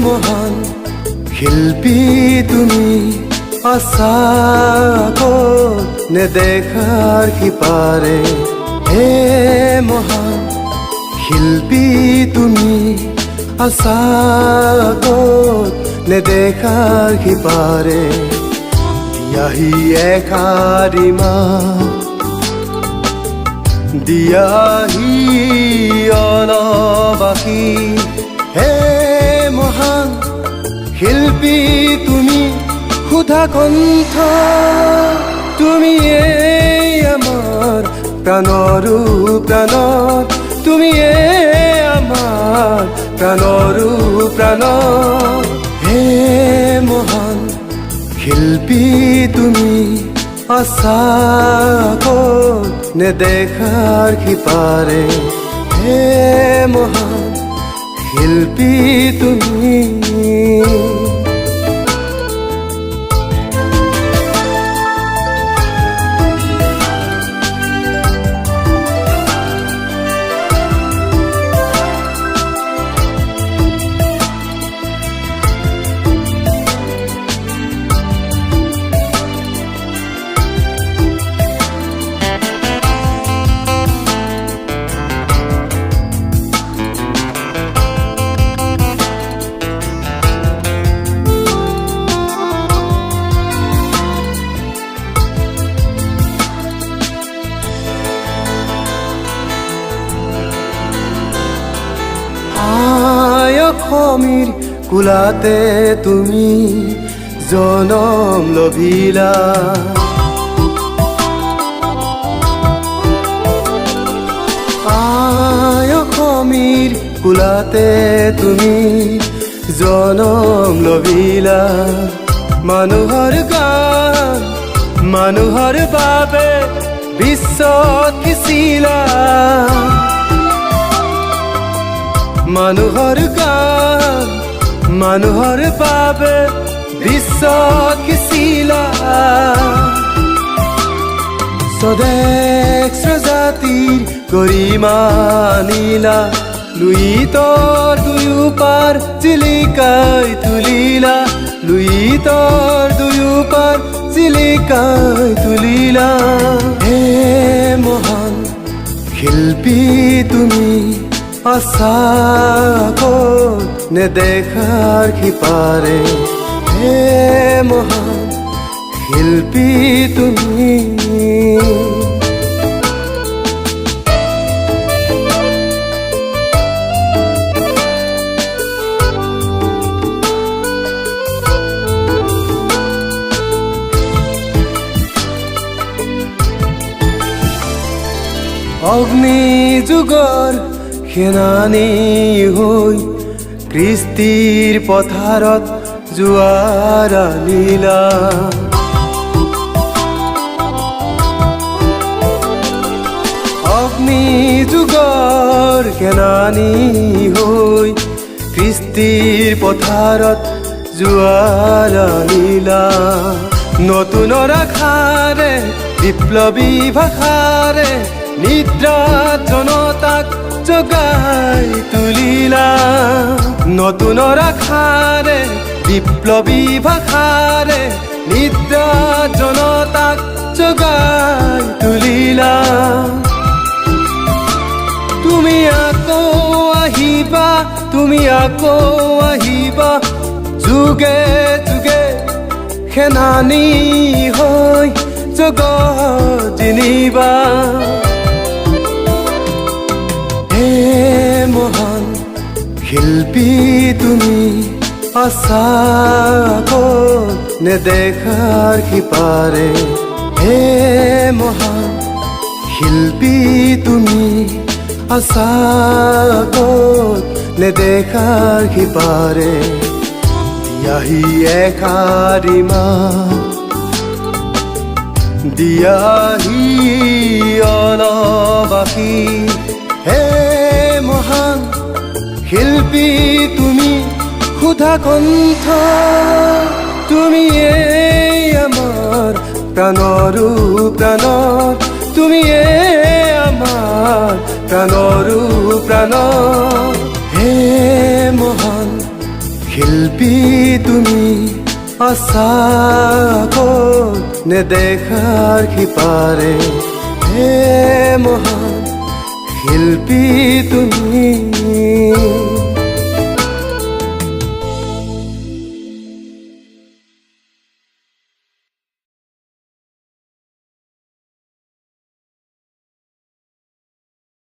মহান শিল্পী তুমি আছা ক'ত নেদেখাৰ সিপাৰে হে মহান শিল্পী তুমি আছা ক'ত নেদেখাৰ সিপাৰে দিয়াহি এষাৰি মাত দিয়াহি অনবাসী হে মহান শিল্পী তুমি ক্ষুধা কণ্ঠ তুমি আমাৰ প্ৰাণৰো প্ৰাণত তুমি আমাৰ প্ৰাণৰো প্ৰাণত হে মহান শিল্পী তুমি আছা ক'ত নেদেখাৰ সিপাৰে হে মহান শিল্পী তুমি অসমীৰ কোলাতে তুমি জনম লভিলা অসমীৰ কোলাতে তুমি জনম লভিলা মানুহৰ গান মানুহৰ বাবে বিশ্বত সিঁচিলা মানুহৰ গান মানুহৰ বাবে বিশ্বত সিঁচিলা স্বদেশ জাতিৰ গৰিমা নীলা লুইতৰ দুয়ো পাৰ জিলিকাই তুলিলা লুইতৰ দুয়ো পাৰ জিলিকাই তুলিলা হে মহান শিল্পী তুমি আছা ক'ত নেদেখাৰ সিপাৰে হে মহান শিল্পী তুমি অগ্নি যুগৰ সেনানী হৈ কৃষ্টিৰ পথাৰত জোৱাৰ আনিলা অগ্নি যুগৰ সেনানী হৈ কৃষ্টিৰ পথাৰত জোৱাৰ আনিলা নতুনৰ আশাৰে বিপ্লৱী ভাষাৰে নিদ্ৰা জনতাক জগাই তুলিলা নতুনৰ আশাৰে বিপ্লৱী ভাষাৰে নিদ্ৰা জনতাক জগাই তুলিলা তুমি আকৌ আহিবা তুমি আকৌ আহিবা যুগে যুগে সেনানী হৈ জগত জিনিবা হে মহান শিল্পী তুমি আছা ক'ত নেদেখাৰ সিপাৰে হে মহান শিল্পী তুমি আশাকত নেদেখাৰ সিপাৰে দিয়াহি এষাৰি মাত দিয়াহি অনবাসী হে মহান শিল্পী তুমি ক্ষুধা কণ্ঠ তুমিয়ে আমাৰ প্ৰাণৰো প্ৰাণ তুমিয়ে আমাৰ প্ৰাণৰো প্ৰাণ হে মহান শিল্পী তুমি আশাকত নেদেখাৰ সিপাৰে হে মহান শিল্পী তুমি